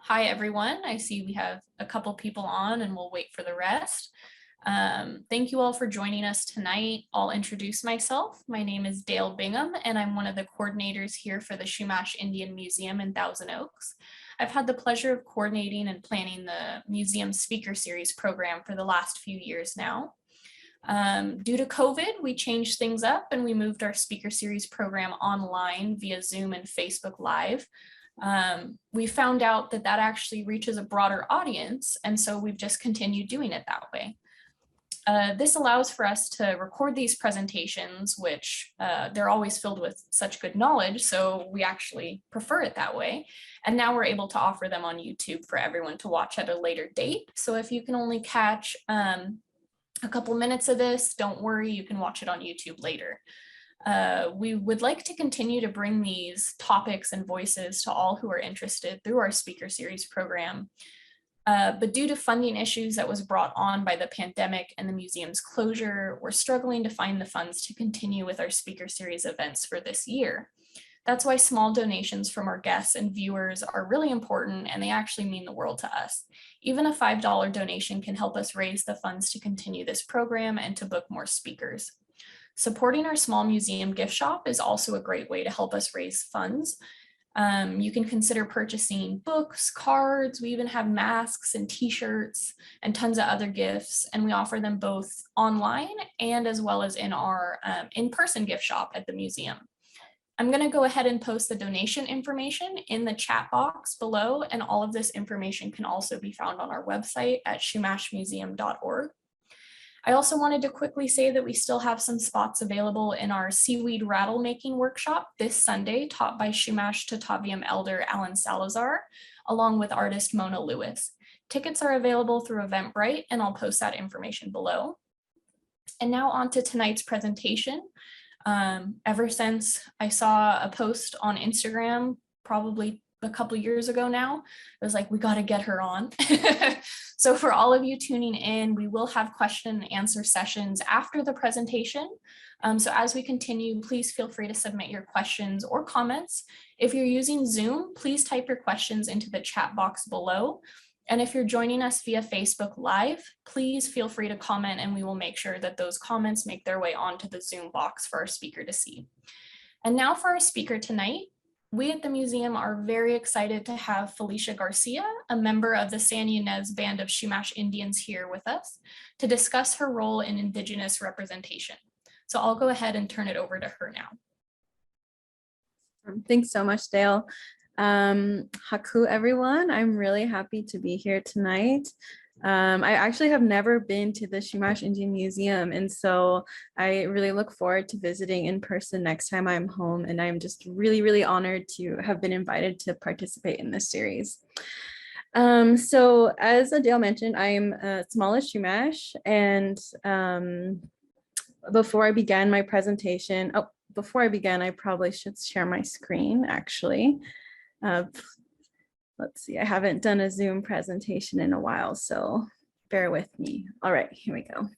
Hi, everyone. I see we have a couple people on and we'll wait for the rest. Thank you all for joining us tonight. I'll introduce myself. My name is Dale Bingham, and I'm one of the coordinators here for the Chumash Indian Museum in Thousand Oaks. I've had the pleasure of coordinating and planning the museum speaker series program for the last few years now. Due to COVID, we changed things up and we moved our speaker series program online via Zoom and Facebook Live. We found out that that actually reaches a broader audience, and so we've just continued doing it that way. This allows for us to record these presentations, which they're always filled with such good knowledge, so we actually prefer it that way. And now we're able to offer them on YouTube for everyone to watch at a later date. So if you can only catch a couple minutes of this, don't worry, you can watch it on YouTube later. We would like to continue to bring these topics and voices to all who are interested through our speaker series program. But due to funding issues that was brought on by the pandemic and the museum's closure, we're struggling to find the funds to continue with our speaker series events for this year. That's why small donations from our guests and viewers are really important, and they actually mean the world to us. Even a $5 donation can help us raise the funds to continue this program and to book more speakers. Supporting our small museum gift shop is also a great way to help us raise funds. You can consider purchasing books, cards. We even have masks and t-shirts and tons of other gifts, and we offer them both online and as well as in our in-person gift shop at the museum. I'm going to go ahead and post the donation information in the chat box below, and all of this information can also be found on our website at chumashmuseum.org. I also wanted to quickly say that we still have some spots available in our seaweed rattle making workshop this Sunday, taught by Chumash Tataviam elder Alan Salazar, along with artist Mona Lewis. Tickets are available through Eventbrite, and I'll post that information below. And now on to tonight's presentation. Ever since I saw a post on Instagram, probably a couple years ago now, it was like, we got to get her on. So for all of you tuning in, we will have question and answer sessions after the presentation. So as we continue, please feel free to submit your questions or comments. If you're using Zoom, please type your questions into the chat box below. And if you're joining us via Facebook Live, please feel free to comment, and we will make sure that those comments make their way onto the Zoom box for our speaker to see. And now for our speaker tonight. We at the museum are very excited to have Felicia Garcia, a member of the San Ynez Band of Chumash Indians, here with us to discuss her role in Indigenous representation. So I'll go ahead and turn it over to her now. Thanks so much, Dale. Haku, everyone. I'm really happy to be here tonight. I actually have never been to the Chumash Indian Museum, and so I really look forward to visiting in person next time I'm home, and I'm just really, really honored to have been invited to participate in this series. So as Adele mentioned, I'm Smallish Chumash, and before I began my presentation, before I began, I probably should share my screen, actually. Let's see, I haven't done a Zoom presentation in a while, so bear with me. All right, here we go.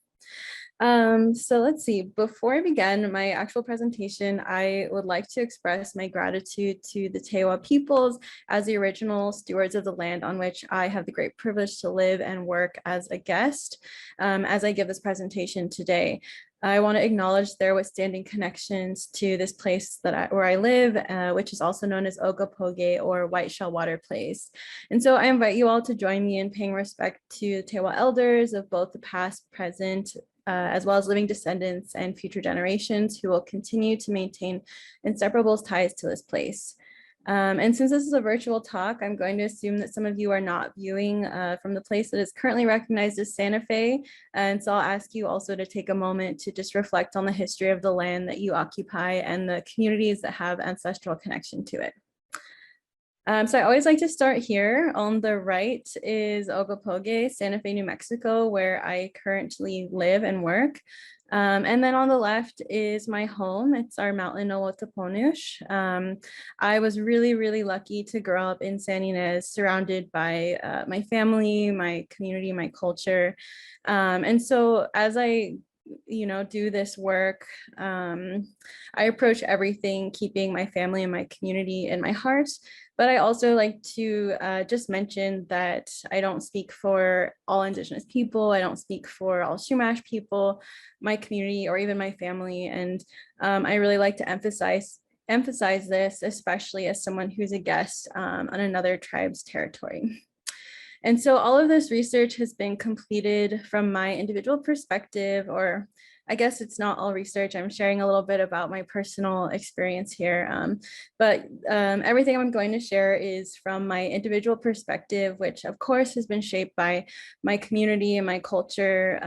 So let's see, before I begin my actual presentation, I would like to express my gratitude to the Tewa peoples as the original stewards of the land on which I have the great privilege to live and work as a guest as I give this presentation today. I want to acknowledge their withstanding connections to this place where I live, which is also known as Ogopoge, or White Shell Water Place. And so I invite you all to join me in paying respect to Tewa elders of both the past, present, as well as living descendants and future generations who will continue to maintain inseparable ties to this place. And since this is a virtual talk, I'm going to assume that some of you are not viewing from the place that is currently recognized as Santa Fe. And so I'll ask you also to take a moment to just reflect on the history of the land that you occupy and the communities that have ancestral connection to it. So I always like to start here. On the right is Ogopoge, Santa Fe, New Mexico, where I currently live and work. And then on the left is my home. It's our mountain Owotoponush. I was really, really lucky to grow up in San Ynez, surrounded by my family, my community, my culture. And so as I do this work. I approach everything keeping my family and my community in my heart, but I also like to just mention that I don't speak for all Indigenous people. I don't speak for all Chumash people, my community, or even my family. And I really like to emphasize this, especially as someone who's a guest on another tribe's territory. And so all of this research has been completed from my individual perspective, or I guess it's not all research. I'm sharing a little bit about my personal experience here. But everything I'm going to share is from my individual perspective, which of course has been shaped by my community and my culture,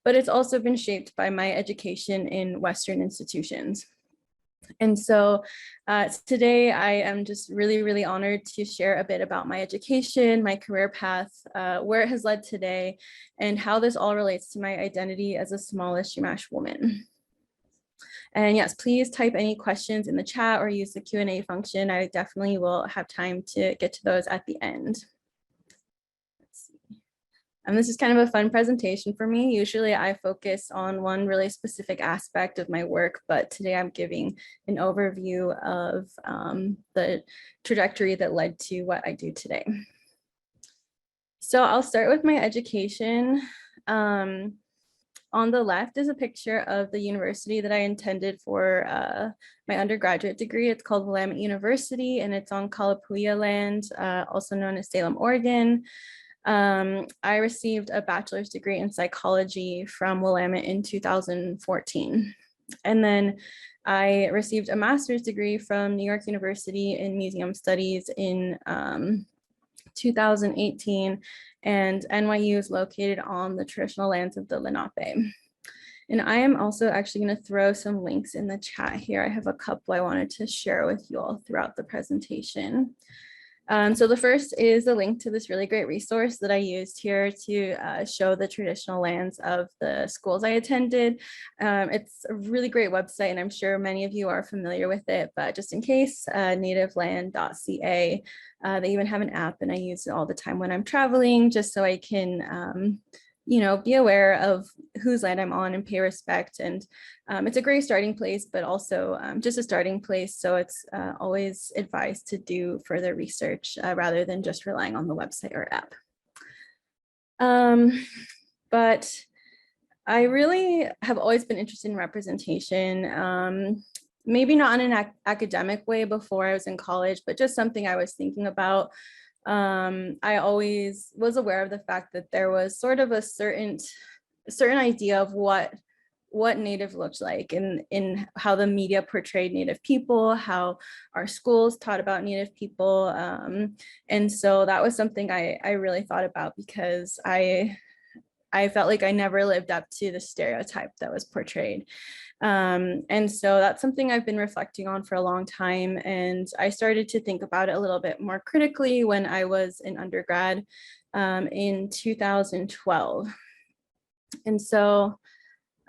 but it's also been shaped by my education in Western institutions. And so today I am just really, really honored to share a bit about my education, my career path, where it has led today, and how this all relates to my identity as a smallish Chumash woman. And yes, please type any questions in the chat or use the Q&A function. I definitely will have time to get to those at the end. And this is kind of a fun presentation for me. Usually I focus on one really specific aspect of my work, but today I'm giving an overview of the trajectory that led to what I do today. So I'll start with my education. On the left is a picture of the university that I attended for my undergraduate degree. It's called Willamette University, and it's on Kalapuya land, also known as Salem, Oregon. I received a bachelor's degree in psychology from Willamette in 2014. And then I received a master's degree from New York University in museum studies in 2018, and NYU is located on the traditional lands of the Lenape. And I am also actually going to throw some links in the chat here. I have a couple I wanted to share with you all throughout the presentation. So the first is a link to this really great resource that I used here to show the traditional lands of the schools I attended. It's a really great website, and I'm sure many of you are familiar with it, but just in case, nativeland.ca. They even have an app, and I use it all the time when I'm traveling, just so I can be aware of whose land I'm on and pay respect. And it's a great starting place, but also just a starting place. So it's always advised to do further research rather than just relying on the website or app. But I really have always been interested in representation. Maybe not in an academic way before I was in college, but just something I was thinking about. I always was aware of the fact that there was sort of a certain idea of what Native looked like in how the media portrayed Native people, how our schools taught about Native people. And so that was something I really thought about, because I felt like I never lived up to the stereotype that was portrayed. And so that's something I've been reflecting on for a long time. And I started to think about it a little bit more critically when I was in undergrad in 2012. And so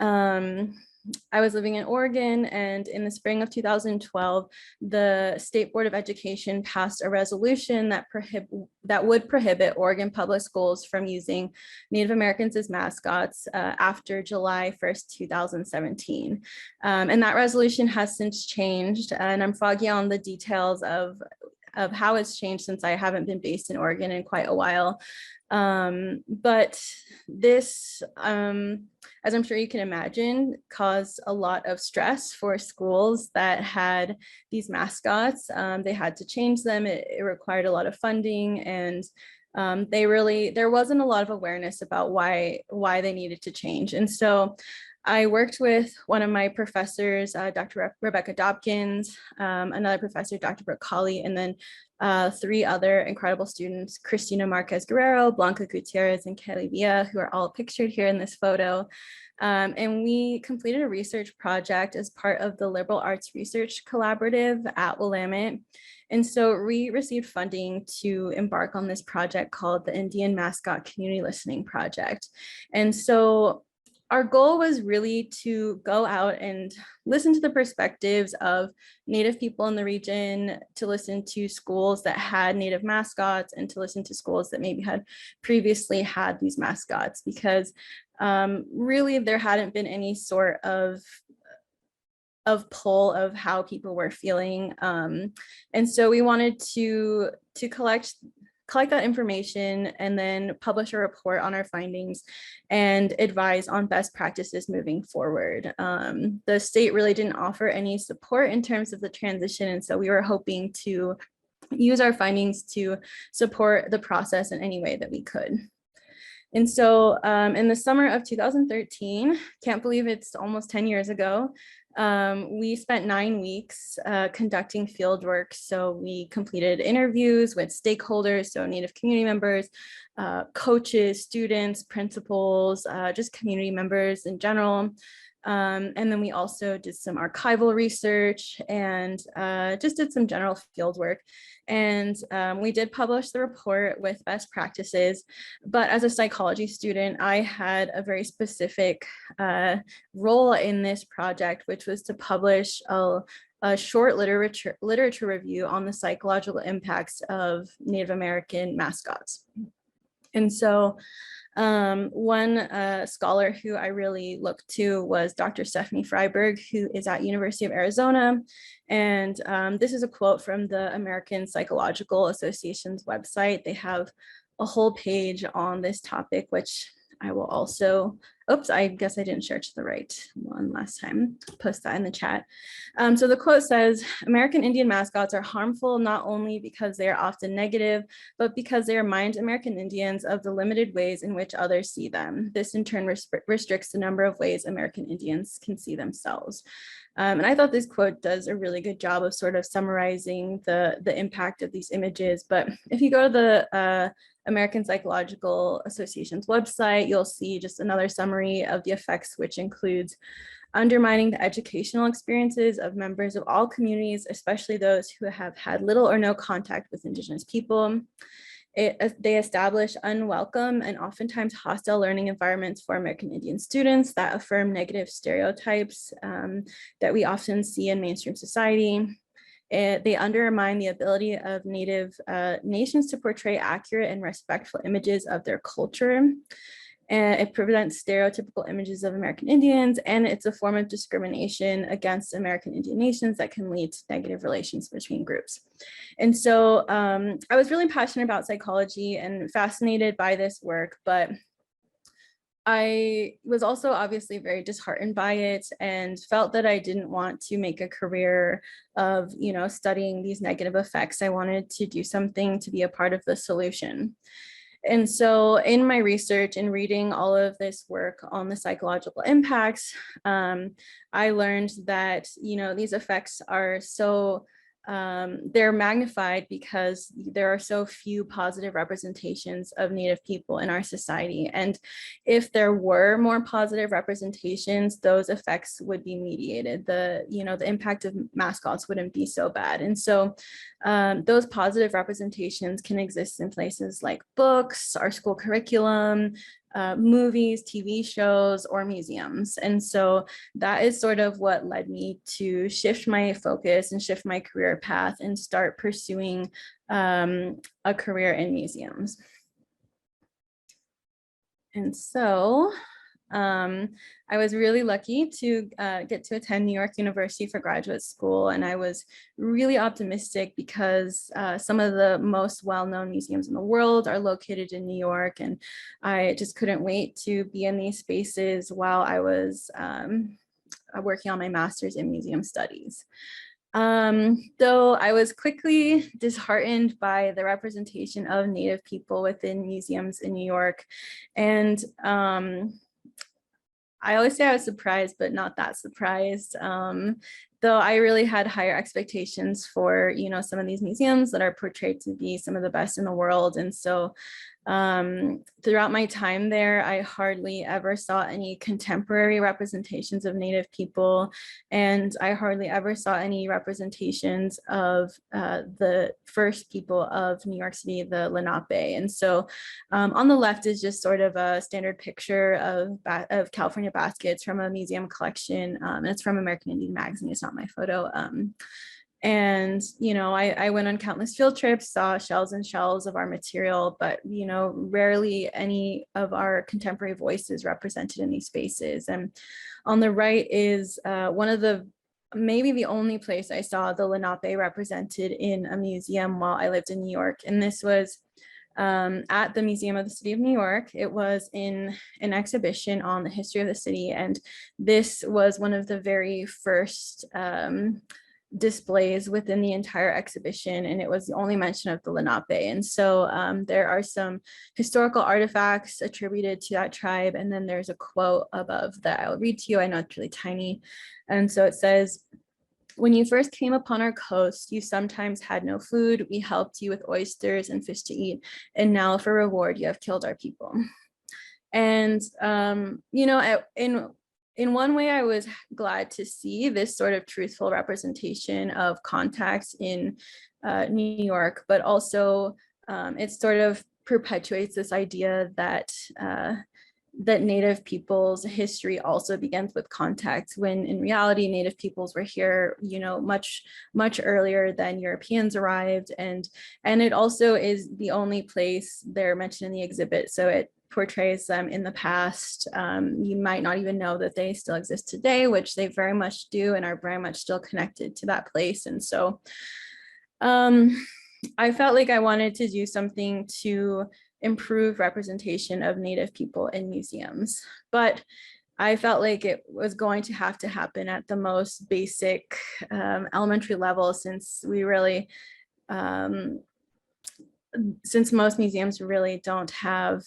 I was living in Oregon, and in the spring of 2012, the State Board of Education passed a resolution that would prohibit Oregon public schools from using Native Americans as mascots after July 1st, 2017. And that resolution has since changed, and I'm foggy on the details of how it's changed since I haven't been based in Oregon in quite a while. But this, as I'm sure you can imagine, caused a lot of stress for schools that had these mascots. They had to change them. It required a lot of funding, and there wasn't a lot of awareness about why they needed to change. And so I worked with one of my professors, Dr. Rebecca Dobkins, another professor, Dr. Brooke Colley, and then three other incredible students, Cristina Marquez Guerrero, Blanca Gutierrez, and Kelly Villa, who are all pictured here in this photo. And we completed a research project as part of the Liberal Arts Research Collaborative at Willamette. And so we received funding to embark on this project called the Indian Mascot Community Listening Project. And so our goal was really to go out and listen to the perspectives of Native people in the region, to listen to schools that had Native mascots, and to listen to schools that maybe had previously had these mascots, because really there hadn't been any sort of pull of how people were feeling. And so we wanted to collect that information and then publish a report on our findings and advise on best practices moving forward. The state really didn't offer any support in terms of the transition, and so we were hoping to use our findings to support the process in any way that we could. And so in the summer of 2013, can't believe it's almost 10 years ago, we spent 9 weeks conducting field work. So we completed interviews with stakeholders, so Native community members, coaches, students, principals, just community members in general. And then we also did some archival research and just did some general field work. And we did publish the report with best practices, but as a psychology student, I had a very specific role in this project, which was to publish a short literature review on the psychological impacts of Native American mascots. And so one scholar who I really looked to was Dr. Stephanie Freiberg, who is at University of Arizona. And this is a quote from the American Psychological Association's website. They have a whole page on this topic, which I will also, oops, I guess I didn't share to the right one last time, post that in the chat. So the quote says, American Indian mascots are harmful not only because they are often negative, but because they remind American Indians of the limited ways in which others see them. This in turn restricts the number of ways American Indians can see themselves. And I thought this quote does a really good job of sort of summarizing the impact of these images. But if you go to the American Psychological Association's website, you'll see just another summary of the effects, which includes undermining the educational experiences of members of all communities, especially those who have had little or no contact with Indigenous people. They establish unwelcome and oftentimes hostile learning environments for American Indian students that affirm negative stereotypes that we often see in mainstream society. They undermine the ability of Native nations to portray accurate and respectful images of their culture. And it prevents stereotypical images of American Indians, and it's a form of discrimination against American Indian nations that can lead to negative relations between groups. And so I was really passionate about psychology and fascinated by this work, but I was also obviously very disheartened by it and felt that I didn't want to make a career of, studying these negative effects. I wanted to do something to be a part of the solution. And so in my research and reading all of this work on the psychological impacts, I learned that, these effects are so, they're magnified because there are so few positive representations of Native people in our society. And if there were more positive representations, those effects would be mediated. The impact of mascots wouldn't be so bad. And so those positive representations can exist in places like books, our school curriculum, movies, TV shows, or museums. And so that is sort of what led me to shift my focus and shift my career path and start pursuing a career in museums. And so I was really lucky to get to attend New York University for graduate school, and I was really optimistic because some of the most well-known museums in the world are located in New York, and I just couldn't wait to be in these spaces while I was working on my master's in museum studies. Though I was quickly disheartened by the representation of Native people within museums in New York, and I always say I was surprised, but not that surprised. though I really had higher expectations for, you know, some of these museums that are portrayed to be some of the best in the world. And so throughout my time there, I hardly ever saw any contemporary representations of Native people, and I hardly ever saw any representations of the first people of New York City, the Lenape. And so on the left is just sort of a standard picture of California baskets from a museum collection, and it's from American Indian Magazine. It's not my photo. And, you know, I went on countless field trips, saw shells and shells of our material, but, you know, rarely any of our contemporary voices represented in these spaces. And on the right is one of the, maybe the only place I saw the Lenape represented in a museum while I lived in New York. And this was at the Museum of the City of New York. It was in an exhibition on the history of the city. And this was one of the very first displays within the entire exhibition, and it was the only mention of the Lenape. And so there are some historical artifacts attributed to that tribe, and then there's a quote above that I'll read to you. I know it's really tiny. And so it says, "When you first came upon our coast, you sometimes had no food. We helped you with oysters and fish to eat, and now for reward you have killed our people." And you know, in one way, I was glad to see this sort of truthful representation of contact in New York, but also it sort of perpetuates this idea that that Native people's history also begins with contact, when in reality, Native peoples were here, you know, much earlier than Europeans arrived. And it also is the only place they're mentioned in the exhibit. So it portrays them in the past. You might not even know that they still exist today, which they very much do and are very much still connected to that place. And so I felt like I wanted to do something to improve representation of Native people in museums, but I felt like it was going to happen at the most basic elementary level, since we really, since most museums really don't have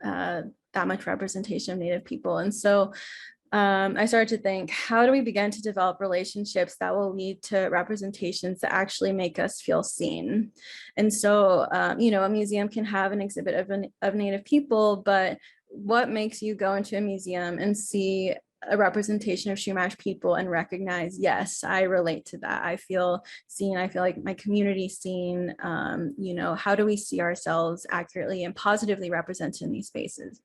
that much representation of Native people. And so I started to think, how do we begin to develop relationships that will lead to representations that actually make us feel seen? And so, you know, a museum can have an exhibit of Native people, but what makes you go into a museum and see a representation of Chumash people and recognize, yes, I relate to that. I feel seen. I feel like my community's seen. You know, how do we see ourselves accurately and positively represented in these spaces?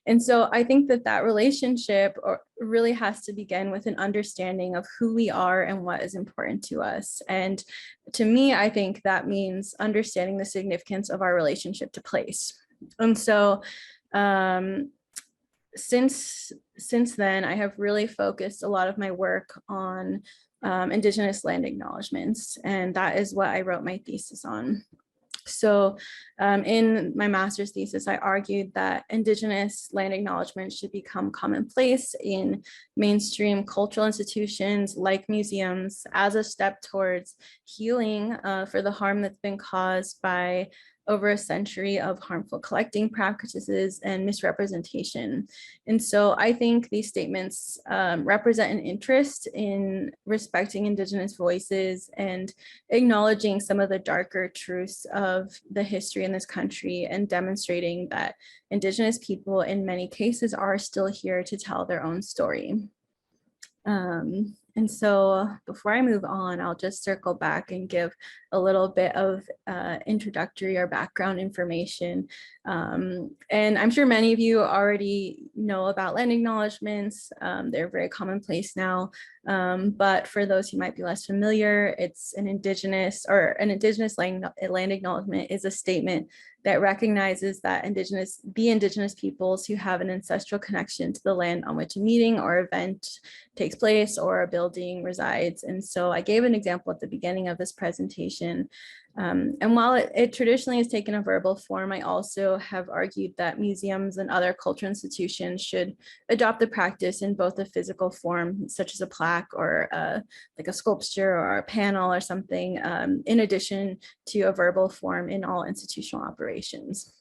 And so I think that that relationship really has to begin with an understanding of who we are and what is important to us. And to me, I think that means understanding the significance of our relationship to place. And so since then, I have really focused a lot of my work on Indigenous land acknowledgements, and that is what I wrote my thesis on. So in my master's thesis, I argued that Indigenous land acknowledgements should become commonplace in mainstream cultural institutions like museums as a step towards healing for the harm that's been caused by over a century of harmful collecting practices and misrepresentation. And so I think these statements represent an interest in respecting Indigenous voices and acknowledging some of the darker truths of the history in this country, and demonstrating that Indigenous people in many cases are still here to tell their own story. And so before I move on, I'll just circle back and give a little bit of introductory or background information. And I'm sure many of you already know about land acknowledgements. They're very commonplace now. But for those who might be less familiar, it's an Indigenous land acknowledgement is a statement that recognizes that the Indigenous peoples who have an ancestral connection to the land on which a meeting or event takes place or a building resides. And so I gave an example at the beginning of this presentation. And while it traditionally has taken a verbal form, I also have argued that museums and other cultural institutions should adopt the practice in both a physical form, such as a plaque or like a sculpture or a panel or something, in addition to a verbal form in all institutional operations.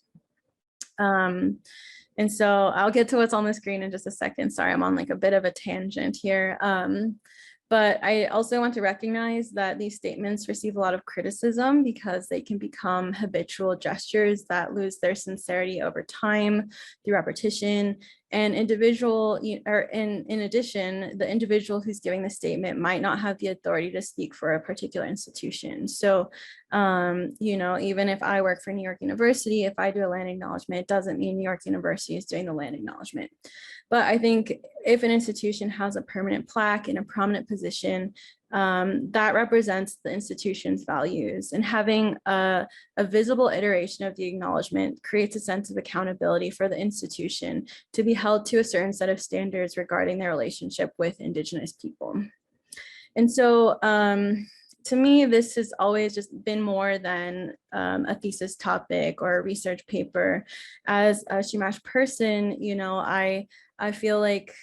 And so I'll get to what's on the screen in just a second. Sorry, I'm on like a bit of a tangent here. But I also want to recognize that these statements receive a lot of criticism because they can become habitual gestures that lose their sincerity over time through repetition. And in addition, the individual who's giving the statement might not have the authority to speak for a particular institution. So, even if I work for New York University, if I do a land acknowledgement, it doesn't mean New York University is doing the land acknowledgement. But I think if an institution has a permanent plaque in a prominent position, that represents the institution's values, and having a visible iteration of the acknowledgement creates a sense of accountability for the institution to be held to a certain set of standards regarding their relationship with Indigenous people. And so to me, this has always just been more than a thesis topic or a research paper. As a Chumash person, I feel like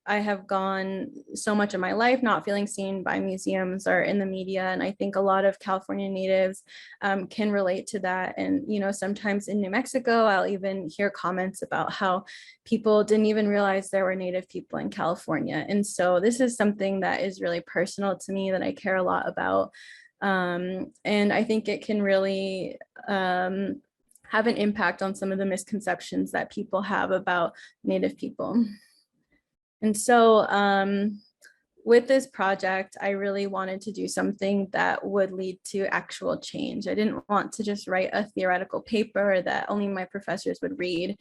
I have gone so much of my life not feeling seen by museums or in the media. And I think a lot of California natives can relate to that. And, sometimes in New Mexico, I'll even hear comments about how people didn't even realize there were Native people in California. And so this is something that is really personal to me, that I care a lot about. And I think it can really have an impact on some of the misconceptions that people have about Native people. And so with this project, I really wanted to do something that would lead to actual change. I didn't want to just write a theoretical paper that only my professors would read.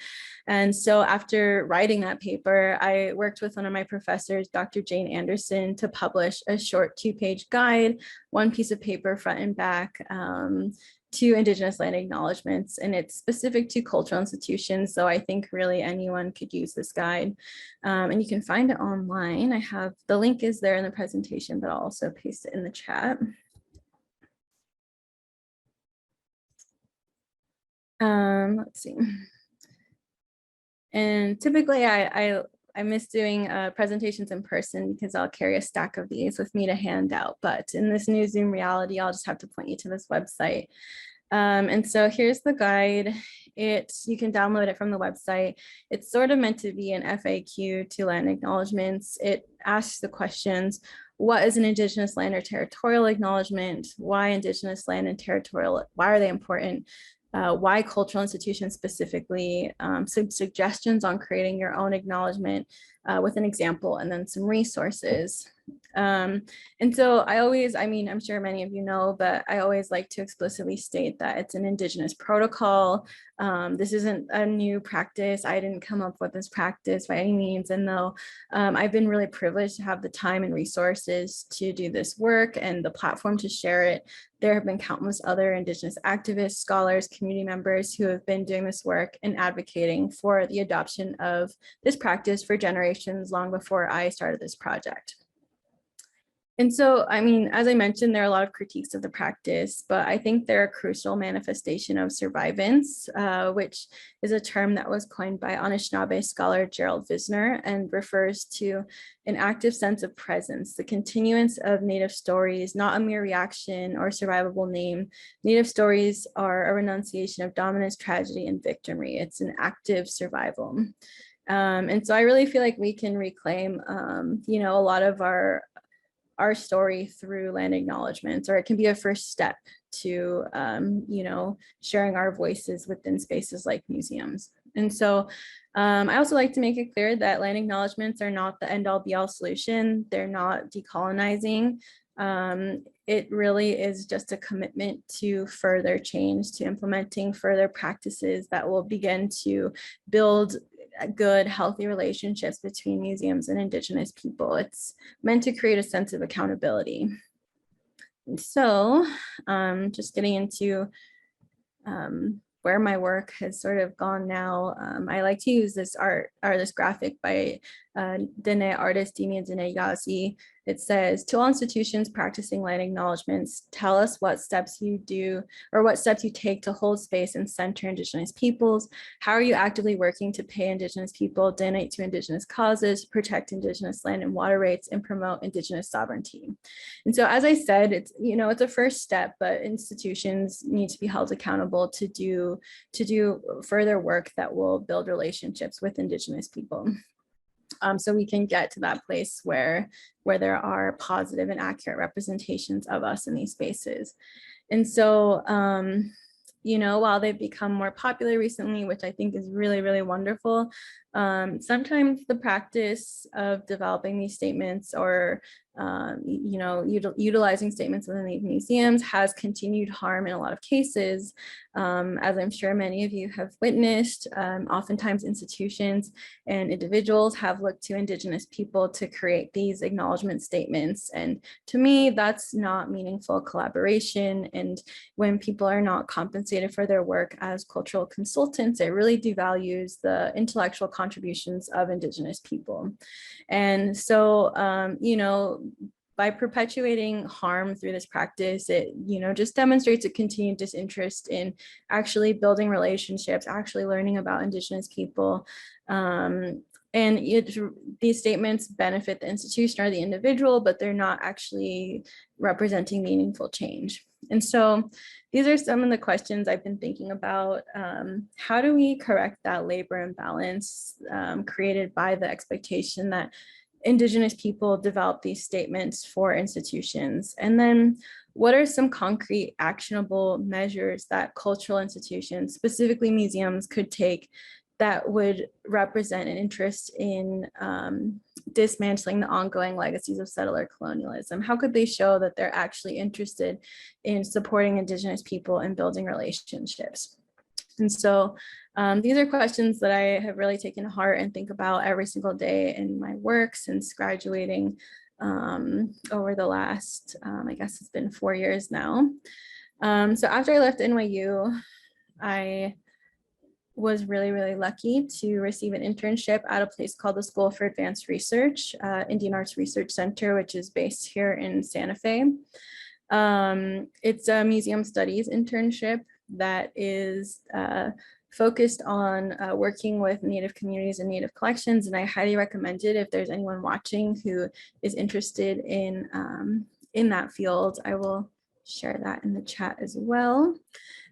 And so after writing that paper, I worked with one of my professors, Dr. Jane Anderson, to publish a short 2-page guide, one piece of paper front and back, to Indigenous land acknowledgements, and it's specific to cultural institutions. So I think really anyone could use this guide, and you can find it online. I have the link is there in the presentation, but I'll also paste it in the chat. Let's see. And typically I miss doing presentations in person because I'll carry a stack of these with me to hand out. But in this new Zoom reality, I'll just have to point you to this website. And so here's the guide. You can download it from the website. It's sort of meant to be an FAQ to land acknowledgements. It asks the questions: what is an Indigenous land or territorial acknowledgement? Why Indigenous land and territorial? Why are they important? Why cultural institutions specifically, some suggestions on creating your own acknowledgement with an example, and then some resources. And so I'm sure many of you know, but I always like to explicitly state that it's an Indigenous protocol. This isn't a new practice. I didn't come up with this practice by any means. And though I've been really privileged to have the time and resources to do this work and the platform to share it, there have been countless other Indigenous activists, scholars, community members who have been doing this work and advocating for the adoption of this practice for generations long before I started this project. And so, as I mentioned, there are a lot of critiques of the practice, but I think they're a crucial manifestation of survivance, which is a term that was coined by Anishinaabe scholar Gerald Visner and refers to an active sense of presence, the continuance of Native stories, not a mere reaction or survivable name. Native stories are a renunciation of dominance, tragedy, and victimry. It's an active survival. And so I really feel like we can reclaim, a lot of our story through land acknowledgements, or it can be a first step to, sharing our voices within spaces like museums. And so I also like to make it clear that land acknowledgements are not the end all be all solution. They're not decolonizing. It really is just a commitment to further change, to implementing further practices that will begin to build good, healthy relationships between museums and Indigenous people. It's meant to create a sense of accountability. And so just getting into where my work has sort of gone now, I like to use this this graphic by Dene artist Dimian Dene Yazi. It says, to all institutions practicing land acknowledgements, tell us what steps you do or what steps you take to hold space and center Indigenous peoples. How are you actively working to pay Indigenous people, donate to Indigenous causes, protect Indigenous land and water rights, and promote Indigenous sovereignty? And so, as I said, it's a first step, but institutions need to be held accountable to do further work that will build relationships with Indigenous people. so we can get to that place where there are positive and accurate representations of us in these spaces. And so, you know, while they've become more popular recently, which I think is really, really wonderful, sometimes the practice of developing these statements or, you know, utilizing statements within these museums has continued harm in a lot of cases. As I'm sure many of you have witnessed, oftentimes institutions and individuals have looked to Indigenous people to create these acknowledgement statements. And to me, that's not meaningful collaboration. And when people are not compensated for their work as cultural consultants, it really devalues the intellectual contributions of Indigenous people. And so, you know, by perpetuating harm through this practice, it, you know, just demonstrates a continued disinterest in actually building relationships, actually learning about Indigenous people. And these statements benefit the institution or the individual, but they're not actually representing meaningful change. And so these are some of the questions I've been thinking about. How do we correct that labor imbalance created by the expectation that Indigenous people develop these statements for institutions? And then what are some concrete actionable measures that cultural institutions, specifically museums, could take that would represent an interest in dismantling the ongoing legacies of settler colonialism? How could they show that they're actually interested in supporting Indigenous people and building relationships? And so these are questions that I have really taken to heart and think about every single day in my work since graduating over the last, I guess it's been 4 years now. So after I left NYU, I was really, really lucky to receive an internship at a place called the School for Advanced Research, Indian Arts Research Center, which is based here in Santa Fe. It's a museum studies internship that is focused on working with Native communities and Native collections, and I highly recommend it if there's anyone watching who is interested in that field. I will share that in the chat as well.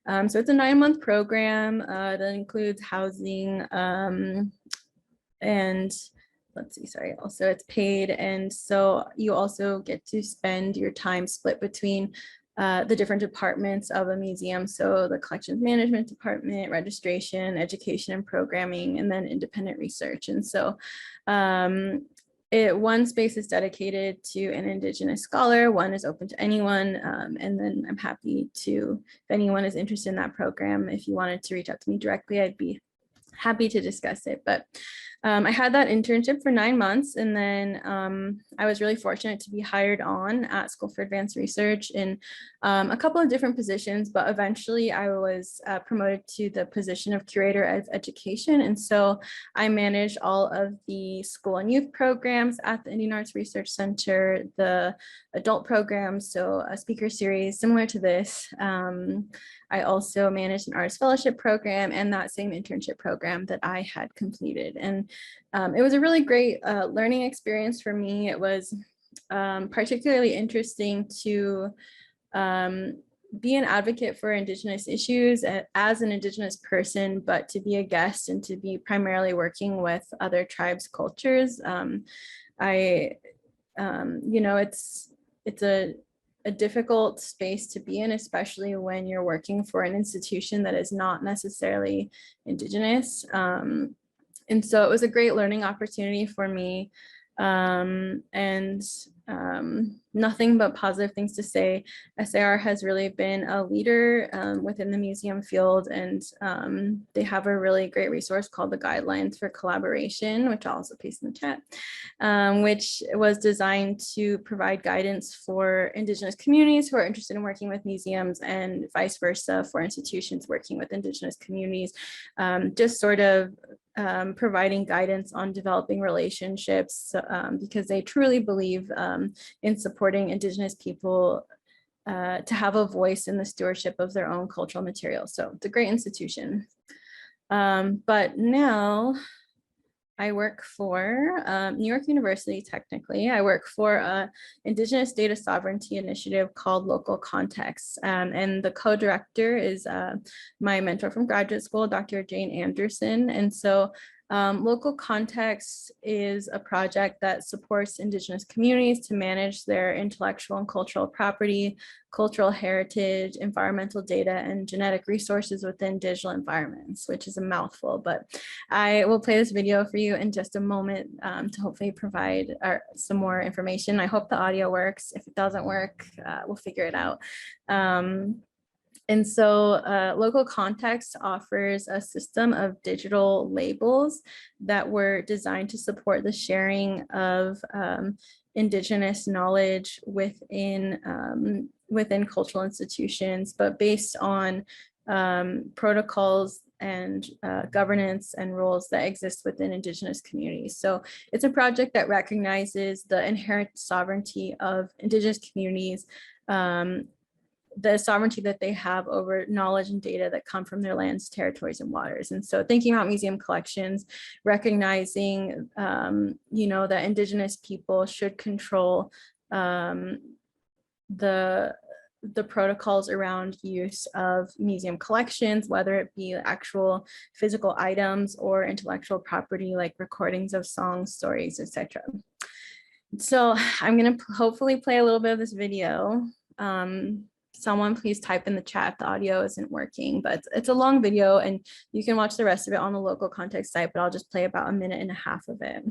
So it's a 9-month program that includes housing and let's see, sorry, also it's paid. And so you also get to spend your time split between the different departments of a museum. So the collections management department, registration, education and programming, and then independent research. And so one space is dedicated to an Indigenous scholar, one is open to anyone, and then I'm happy to, if anyone is interested in that program, if you wanted to reach out to me directly, I'd be happy to discuss it. But I had that internship for 9 months, and then I was really fortunate to be hired on at School for Advanced Research in a couple of different positions, but eventually I was promoted to the position of curator of education. And so I managed all of the school and youth programs at the Indian Arts Research Center, the adult programs, so a speaker series similar to this. I also managed an arts fellowship program and that same internship program that I had completed. And it was a really great learning experience for me. It was particularly interesting to be an advocate for Indigenous issues as an Indigenous person, but to be a guest and to be primarily working with other tribes' cultures. You know, it's a difficult space to be in, especially when you're working for an institution that is not necessarily Indigenous. And so it was a great learning opportunity for me. Nothing but positive things to say. SAR has really been a leader within the museum field, and they have a really great resource called the Guidelines for Collaboration, which I'll also paste in the chat, which was designed to provide guidance for Indigenous communities who are interested in working with museums and vice versa for institutions working with Indigenous communities, just sort of providing guidance on developing relationships because they truly believe in supporting Indigenous people to have a voice in the stewardship of their own cultural materials. So it's a great institution. But now I work for New York University, technically. I work for an Indigenous data sovereignty initiative called Local Contexts. And the co-director is my mentor from graduate school, Dr. Jane Anderson. And so Local Context is a project that supports Indigenous communities to manage their intellectual and cultural property, cultural heritage, environmental data, and genetic resources within digital environments, which is a mouthful, but I will play this video for you in just a moment to hopefully provide some more information. I hope the audio works. If it doesn't work, we'll figure it out. And so Local Context offers a system of digital labels that were designed to support the sharing of Indigenous knowledge within cultural institutions, but based on protocols and governance and rules that exist within Indigenous communities. So it's a project that recognizes the inherent sovereignty of Indigenous communities, the sovereignty that they have over knowledge and data that come from their lands, territories, and waters. And so thinking about museum collections, recognizing, that Indigenous people should control the protocols around use of museum collections, whether it be actual physical items or intellectual property like recordings of songs, stories, etc. So I'm going to hopefully play a little bit of this video. Someone please type in the chat if the audio isn't working, but it's a long video and you can watch the rest of it on the Local Context site, but I'll just play about 1.5 minutes of it.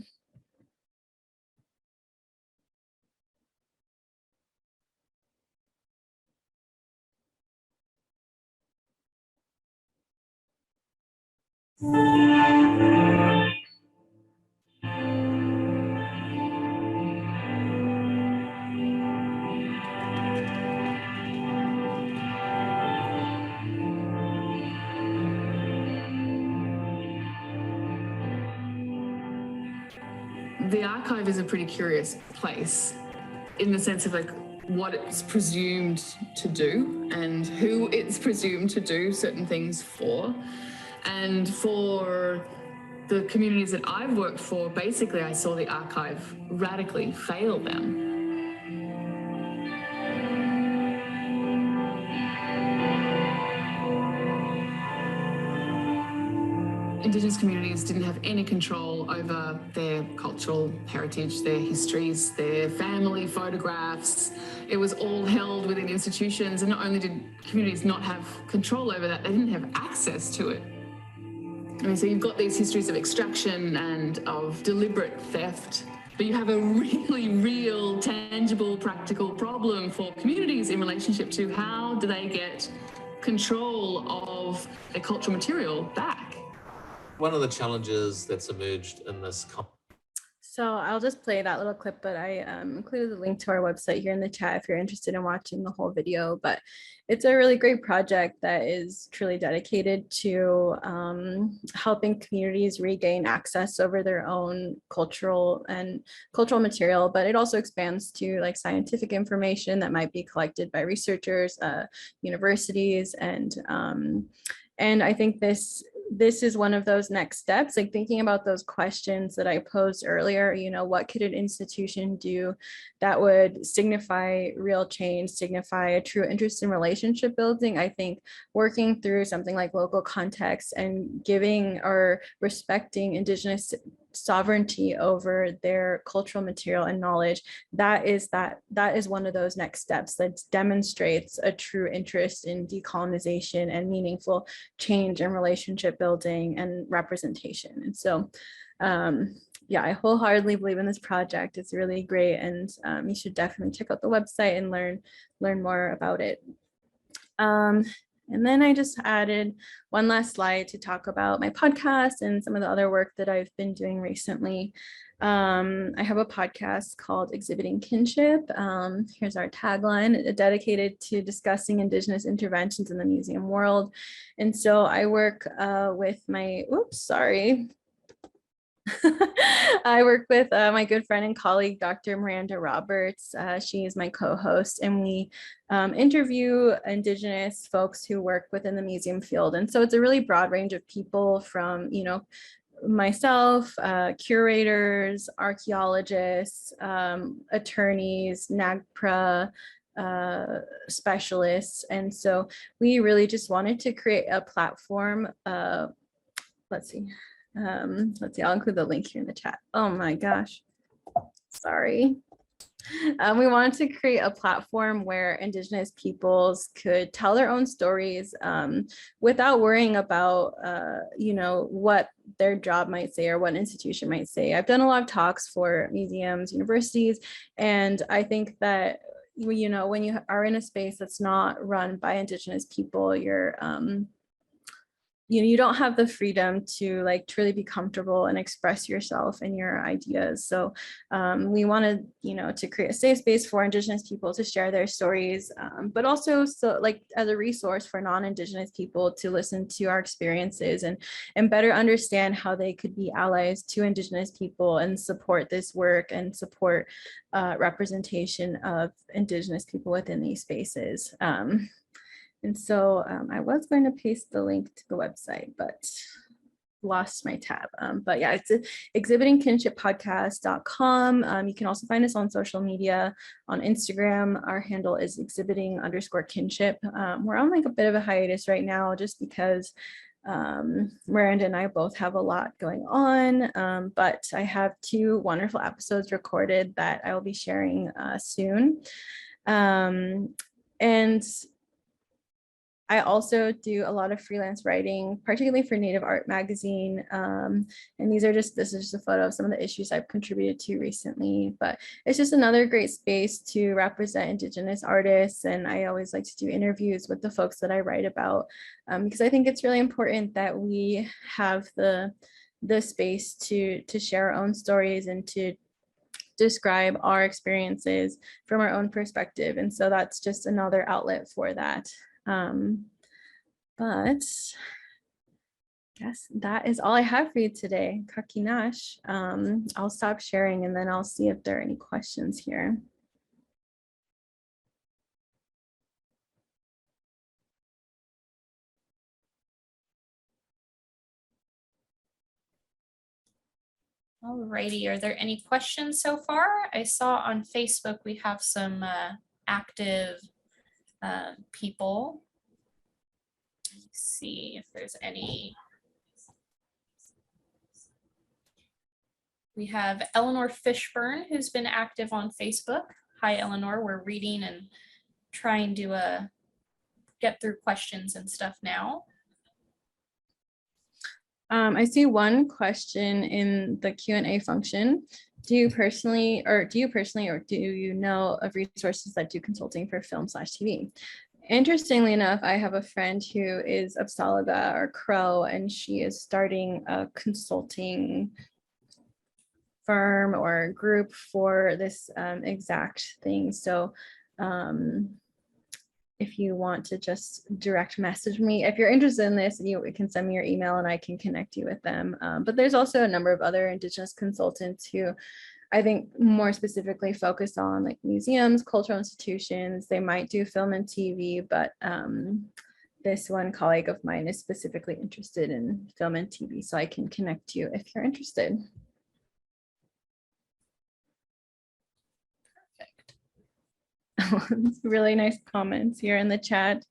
The archive is a pretty curious place in the sense of like what it's presumed to do and who it's presumed to do certain things for. And for the communities that I've worked for, basically I saw the archive radically fail them. Indigenous communities didn't have any control over their cultural heritage, their histories, their family photographs. It was all held within institutions, and not only did communities not have control over that, they didn't have access to it. I mean, so you've got these histories of extraction and of deliberate theft, but you have a really real, tangible, practical problem for communities in relationship to how do they get control of their cultural material back. One of the challenges that's emerged in this. So I'll just play that little clip, but I included the link to our website here in the chat if you're interested in watching the whole video. But it's a really great project that is truly dedicated to helping communities regain access over their own cultural material, but it also expands to like scientific information that might be collected by researchers, universities, and I think this is one of those next steps, like thinking about those questions that I posed earlier, what could an institution do that would signify real change, signify a true interest in relationship building? I think working through something like Local Context and giving or respecting Indigenous sovereignty over their cultural material and knowledge, that is one of those next steps that demonstrates a true interest in decolonization and meaningful change in relationship building and representation. And so yeah, I wholeheartedly believe in this project. It's really great, and you should definitely check out the website and learn more about it. And then I just added one last slide to talk about my podcast and some of the other work that I've been doing recently. I have a podcast called Exhibiting Kinship. Here's our tagline, dedicated to discussing Indigenous interventions in the museum world. And so I work with my, I work with my good friend and colleague, Dr. Miranda Roberts. She is my co-host, and we interview Indigenous folks who work within the museum field. And so it's a really broad range of people from, myself, curators, archaeologists, attorneys, NAGPRA specialists. And so we really just wanted to create a platform. Let's see. Let's see, I'll include the link here in the chat. Oh my gosh, sorry. We wanted to create a platform where Indigenous peoples could tell their own stories without worrying about, what their job might say or what an institution might say. I've done a lot of talks for museums, universities, and I think that, when you are in a space that's not run by Indigenous people, you don't have the freedom to like truly be comfortable and express yourself and your ideas. So we wanted, to create a safe space for Indigenous people to share their stories, but also as a resource for non-Indigenous people to listen to our experiences and better understand how they could be allies to Indigenous people and support this work and support representation of Indigenous people within these spaces. And so I was going to paste the link to the website, but lost my tab. But yeah, it's exhibitingkinshippodcast.com. You can also find us on social media. On Instagram, our handle is exhibiting_kinship. We're on like a bit of a hiatus right now just because Miranda and I both have a lot going on, but I have 2 wonderful episodes recorded that I will be sharing soon. And I also do a lot of freelance writing, particularly for Native Art Magazine. And this is just a photo of some of the issues I've contributed to recently, but it's just another great space to represent Indigenous artists. And I always like to do interviews with the folks that I write about, because I think it's really important that we have the space to share our own stories and to describe our experiences from our own perspective. And so that's just another outlet for that. But I guess that is all I have for you today. Kakinash. I'll stop sharing and then I'll see if there are any questions here. Alrighty, are there any questions so far? I saw on Facebook we have some active people. Let's see if there's any. We have Eleanor Fishburne, who's been active on Facebook. Hi, Eleanor. We're reading and trying to get through questions and stuff now. I see one question in the Q&A function. Do you personally or do you know of resources that do consulting for film/TV? Interestingly enough, I have a friend who is of Salaga or Crow, and she is starting a consulting firm or group for this exact thing. So if you want to just direct message me, if you're interested in this, you can send me your email and I can connect you with them. But there's also a number of other Indigenous consultants who I think more specifically focus on like museums, cultural institutions. They might do film and TV, but this one colleague of mine is specifically interested in film and TV, so I can connect you if you're interested. Really nice comments here in the chat.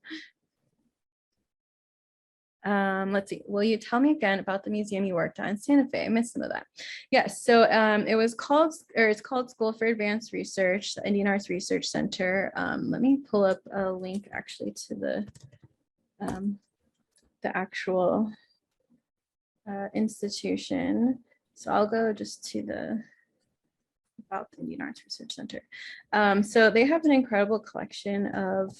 Let's see. Will you tell me again about the museum you worked on in Santa Fe? I missed some of that. Yes. So it's called School for Advanced Research, the Indian Arts Research Center. Let me pull up a link actually to the actual institution. So I'll go just to about the Indian Arts Research Center. So they have an incredible collection of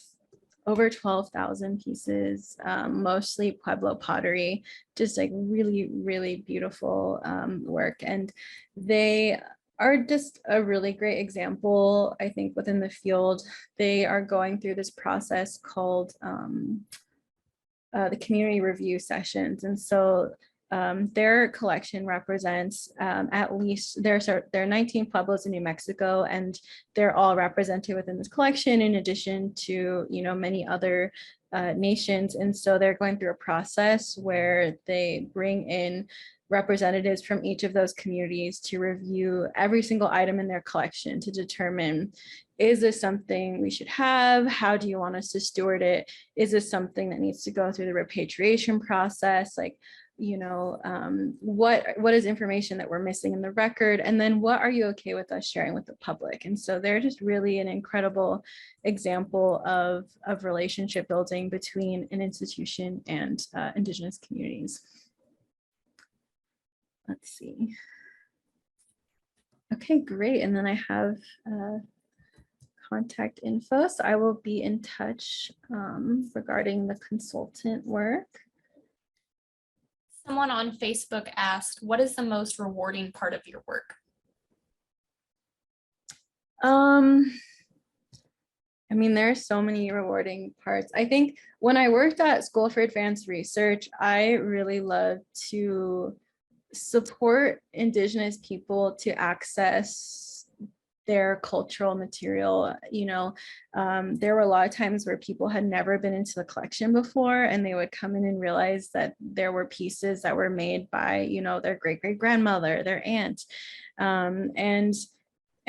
over 12,000 pieces, mostly Pueblo pottery, just like really, really beautiful work. And they are just a really great example, I think, within the field. They are going through this process called the community review sessions. And so their collection represents at least there are 19 pueblos in New Mexico, and they're all represented within this collection in addition to many other nations. And so they're going through a process where they bring in representatives from each of those communities to review every single item in their collection to determine, is this something we should have? How do you want us to steward it? Is this something that needs to go through the repatriation process? Like, you know, what is information that we're missing in the record, and then what are you okay with us sharing with the public? And so they're just really an incredible example of relationship building between an institution and Indigenous communities. Let's see. Okay, great. And then I have contact info, so I will be in touch regarding the consultant work. Someone on Facebook asked, what is the most rewarding part of your work? I mean, there are so many rewarding parts. I think when I worked at School for Advanced Research, I really loved to support Indigenous people to access their cultural material. You know, there were a lot of times where people had never been into the collection before, and they would come in and realize that there were pieces that were made by, you know, their great-great-grandmother, their aunt. And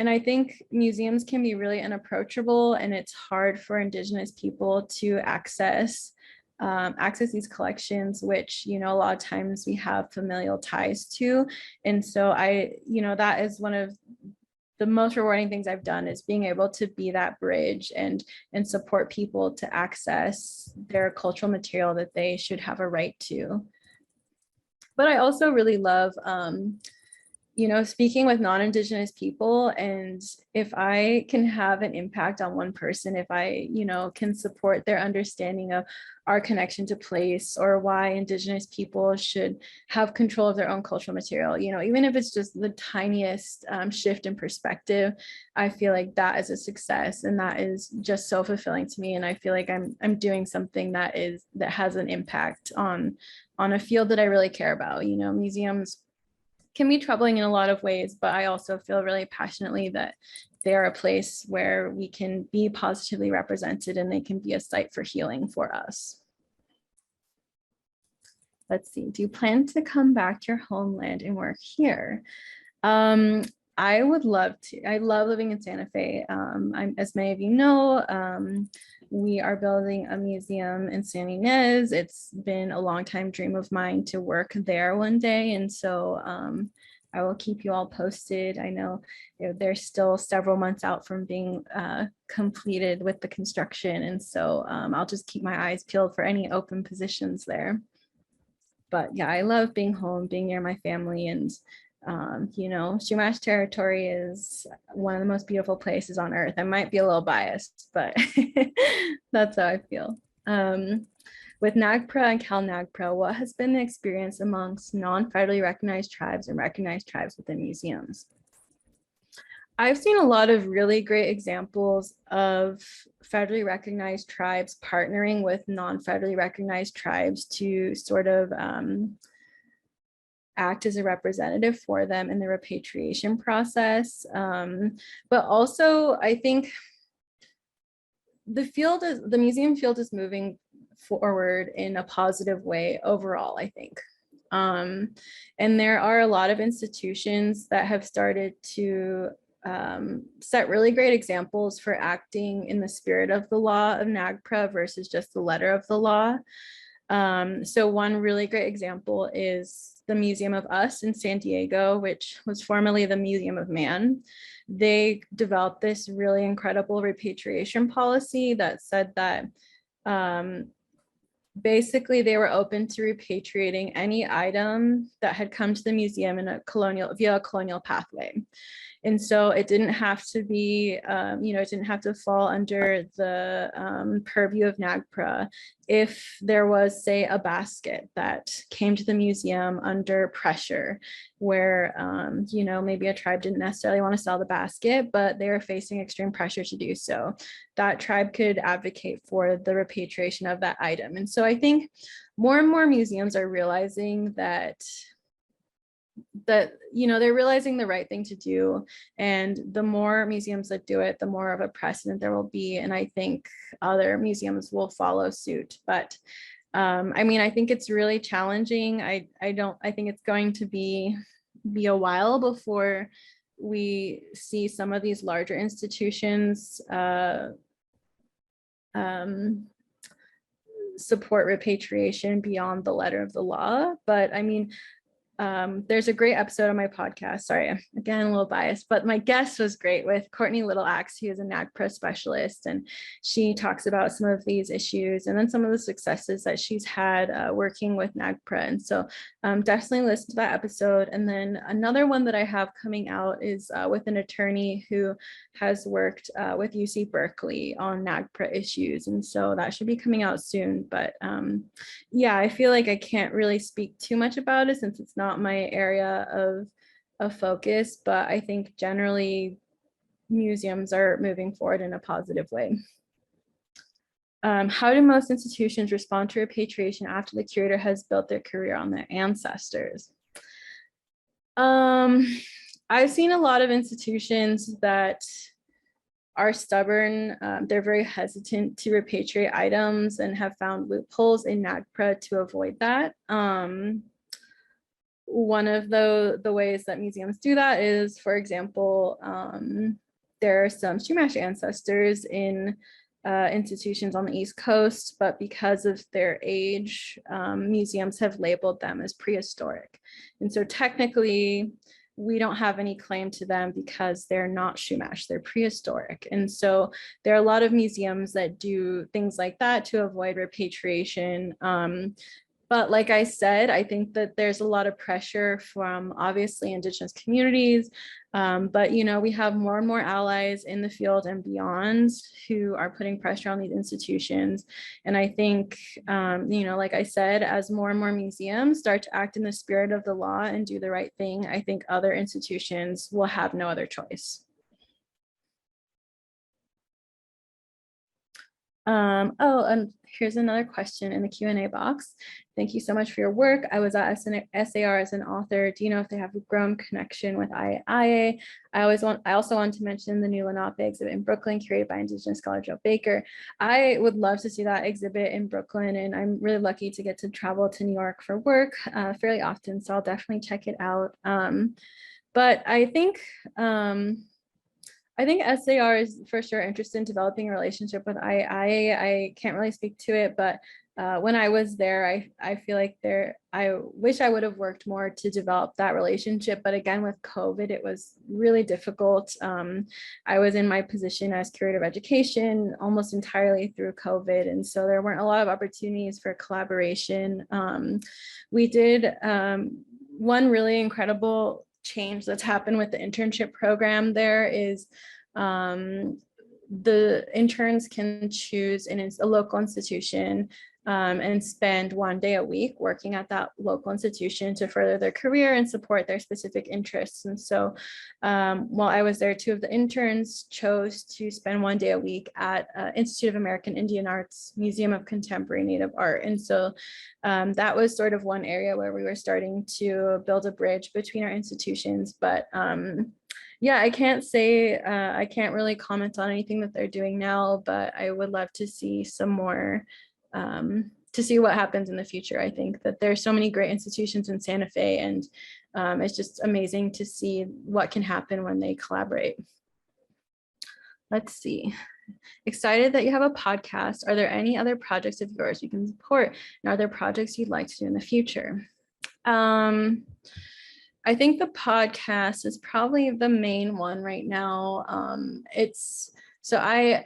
I think museums can be really unapproachable, and it's hard for Indigenous people to access these collections, which, you know, a lot of times we have familial ties to. And so you know, that is one of the most rewarding things I've done, is being able to be that bridge and support people to access their cultural material that they should have a right to. But I also really love, you know, speaking with non-Indigenous people, and if I can have an impact on one person, if I, you know, can support their understanding of our connection to place, or why Indigenous people should have control of their own cultural material, you know, even if it's just the tiniest shift in perspective, I feel like that is a success, and that is just so fulfilling to me. And I feel like I'm doing something that has an impact on a field that I really care about. You know, museums can be troubling in a lot of ways, but I also feel really passionately that they're a place where we can be positively represented, and they can be a site for healing for us. Let's see, do you plan to come back to your homeland and work here? I would love to. I love living in Santa Fe. As many of you know, we are building a museum in San Ynez. It's been a long time dream of mine to work there one day. And so I will keep you all posted. I know, you know, there's still several months out from being completed with the construction. And so I'll just keep my eyes peeled for any open positions there. But yeah, I love being home, being near my family, and you know, Chumash territory is one of the most beautiful places on earth. I might be a little biased, but that's how I feel. With NAGPRA and CalNAGPRA, what has been the experience amongst non-federally recognized tribes and recognized tribes within museums? I've seen a lot of really great examples of federally recognized tribes partnering with non-federally recognized tribes to sort of act as a representative for them in the repatriation process. But also, I think the museum field is moving forward in a positive way overall, I think. And there are a lot of institutions that have started to set really great examples for acting in the spirit of the law of NAGPRA versus just the letter of the law. So one really great example is the Museum of Us in San Diego, which was formerly the Museum of Man. They developed this really incredible repatriation policy that said that basically they were open to repatriating any item that had come to the museum in via a colonial pathway. And so it didn't have to be, you know, it didn't have to fall under the purview of NAGPRA if there was, say, a basket that came to the museum under pressure where, you know, maybe a tribe didn't necessarily want to sell the basket, but they were facing extreme pressure to do so. That tribe could advocate for the repatriation of that item. And so I think more and more museums are realizing that you know, they're realizing the right thing to do, and the more museums that do it, the more of a precedent there will be, and I think other museums will follow suit. But I mean, I think it's really challenging. I think it's going to be a while before we see some of these larger institutions support repatriation beyond the letter of the law. But I mean, there's a great episode on my podcast. Sorry, I'm again a little biased, but my guest was great with Courtney Little-Axe, who is a NAGPRA specialist, and she talks about some of these issues and then some of the successes that she's had working with NAGPRA. And so definitely listen to that episode. And then another one that I have coming out is with an attorney who has worked with UC Berkeley on NAGPRA issues. And so that should be coming out soon. But yeah, I feel like I can't really speak too much about it since it's not my area of focus, but I think generally museums are moving forward in a positive way. How do most institutions respond to repatriation after the curator has built their career on their ancestors? I've seen a lot of institutions that are stubborn. They're very hesitant to repatriate items and have found loopholes in NAGPRA to avoid that. One of the ways that museums do that is, for example, there are some Chumash ancestors in institutions on the East Coast, but because of their age, museums have labeled them as prehistoric. And so technically, we don't have any claim to them because they're not Chumash, they're prehistoric. And so there are a lot of museums that do things like that to avoid repatriation. But like I said, I think that there's a lot of pressure from obviously Indigenous communities, but you know, we have more and more allies in the field and beyond who are putting pressure on these institutions. And I think, you know, like I said, as more and more museums start to act in the spirit of the law and do the right thing, I think other institutions will have no other choice. Oh, and here's another question in the Q&A box. Thank you so much for your work. I was at SAR as an author. Do you know if they have a grown connection with IAIA? I also want to mention the new Lenape exhibit in Brooklyn, curated by Indigenous scholar Joe Baker. I would love to see that exhibit in Brooklyn, and I'm really lucky to get to travel to New York for work fairly often, so I'll definitely check it out. But I think SAR is for sure interested in developing a relationship with IAIA. I can't really speak to it, but when I was there, I feel like I wish I would have worked more to develop that relationship. But again, with COVID, it was really difficult. I was in my position as curator of education almost entirely through COVID. And so there weren't a lot of opportunities for collaboration. We did one really incredible change that's happened with the internship program there is the interns can choose in a local institution and spend 1 day a week working at that local institution to further their career and support their specific interests. And so while I was there, 2 of the interns chose to spend 1 day a week at Institute of American Indian Arts Museum of Contemporary Native Art. And so that was sort of one area where we were starting to build a bridge between our institutions. But yeah, I can't say, I can't really comment on anything that they're doing now, but I would love to see some more, to see what happens in the future. I think that there's so many great institutions in Santa Fe, and it's just amazing to see what can happen when they collaborate. Let's see. Excited that you have a podcast. Are there any other projects of yours you can support? And are there projects you'd like to do in the future? I think the podcast is probably the main one right now. So I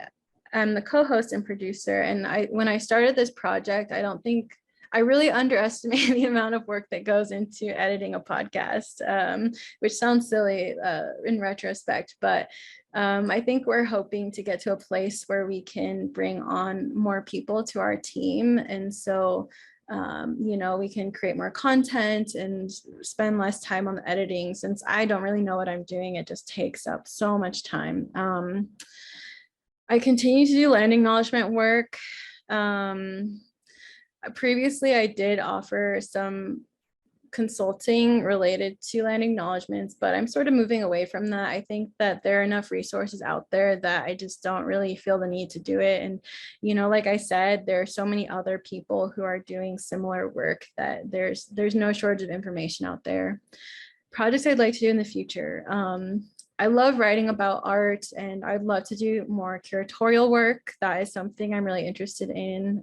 am the co-host and producer, and when I started this project, I really underestimated the amount of work that goes into editing a podcast, which sounds silly in retrospect, but I think we're hoping to get to a place where we can bring on more people to our team. And so you know, we can create more content and spend less time on the editing. Since I don't really know what I'm doing, it just takes up so much time. I continue to do land acknowledgement work. Previously, I did offer some consulting related to land acknowledgements, but I'm sort of moving away from that. I think that there are enough resources out there that I just don't really feel the need to do it. And, you know, like I said, there are so many other people who are doing similar work that there's no shortage of information out there. Projects I'd like to do in the future. I love writing about art, and I'd love to do more curatorial work. That is something I'm really interested in.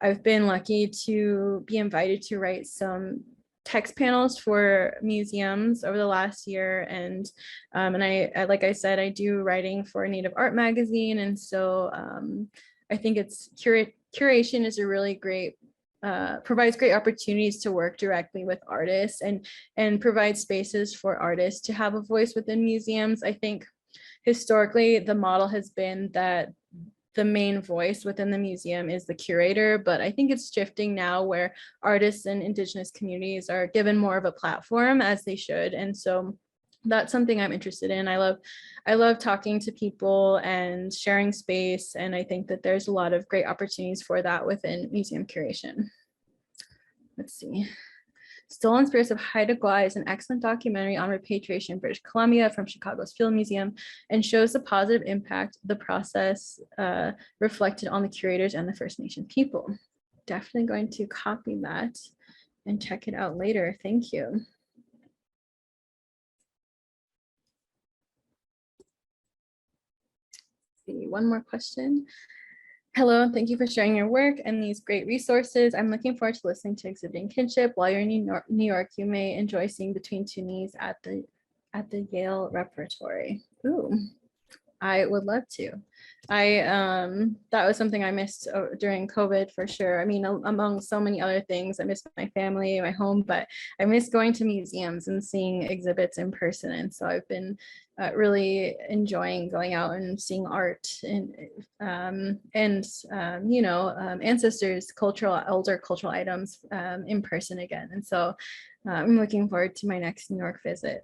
I've been lucky to be invited to write some text panels for museums over the last year, and I like I said, I do writing for a Native Art magazine, and so I think curation is a really great provides great opportunities to work directly with artists and provide spaces for artists to have a voice within museums. I think historically the model has been that the main voice within the museum is the curator, but I think it's shifting now where artists and Indigenous communities are given more of a platform, as they should. And so that's something I'm interested in. I love talking to people and sharing space, and I think that there's a lot of great opportunities for that within museum curation. Let's see. Stolen Spirits of Haida Gwa is an excellent documentary on repatriation in British Columbia from Chicago's Field Museum, and shows the positive impact the process reflected on the curators and the First Nation people. Definitely going to copy that and check it out later. Thank you. See, one more question. Hello, and thank you for sharing your work and these great resources. I'm looking forward to listening to Exhibiting Kinship. While you're in New York, you may enjoy seeing Between Two Knees at the Yale Repertory. Ooh, I would love to. That was something I missed during COVID for sure. I mean, among so many other things, I missed my family, my home, but I miss going to museums and seeing exhibits in person. And so I've been really enjoying going out and seeing art and ancestors, older cultural items in person again. And so I'm looking forward to my next New York visit.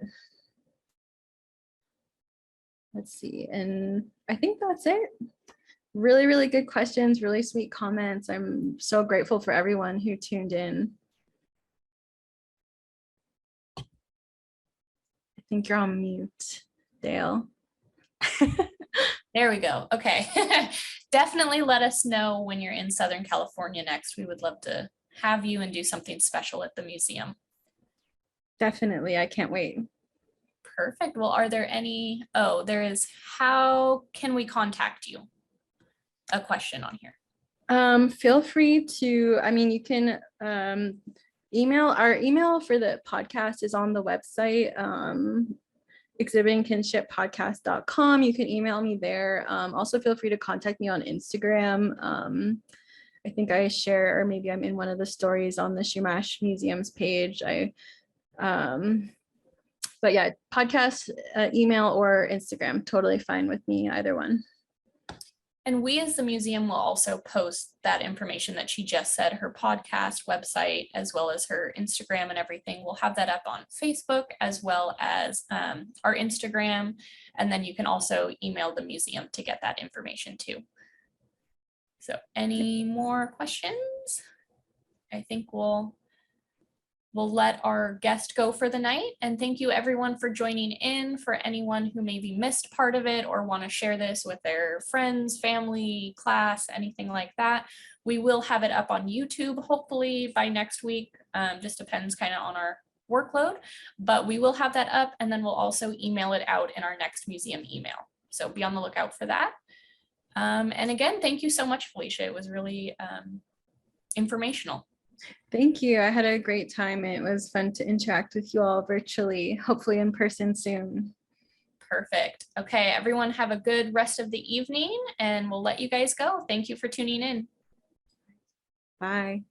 Let's see, and I think that's it. Really, really good questions, really sweet comments. I'm so grateful for everyone who tuned in. I think you're on mute, Dale. There we go. Okay. Definitely let us know when you're in Southern California next. We would love to have you and do something special at the museum. Definitely, I can't wait. Perfect. Well, are there any, there is, how can we contact you? A question on here. Feel free to, you can email, our email for the podcast is on the website, exhibitingkinshippodcast.com. You can email me there. Also feel free to contact me on Instagram. I think I share, or maybe I'm in one of the stories on the Chumash Museum's page. But yeah, podcast, email, or Instagram, totally fine with me, either one. And we as the museum will also post that information that she just said, her podcast, website, as well as her Instagram and everything. We'll have that up on Facebook as well as our Instagram. And then you can also email the museum to get that information too. So any more questions? I think we'll let our guest go for the night. And thank you everyone for joining in. For anyone who maybe missed part of it or want to share this with their friends, family, class, anything like that, we will have it up on YouTube hopefully by next week. Just depends kind of on our workload, but we will have that up, and then we'll also email it out in our next museum email. So be on the lookout for that. And again, thank you so much, Felicia. It was really informational. Thank you. I had a great time. It was fun to interact with you all virtually, hopefully in person soon. Perfect. Okay, everyone have a good rest of the evening, and we'll let you guys go. Thank you for tuning in. Bye.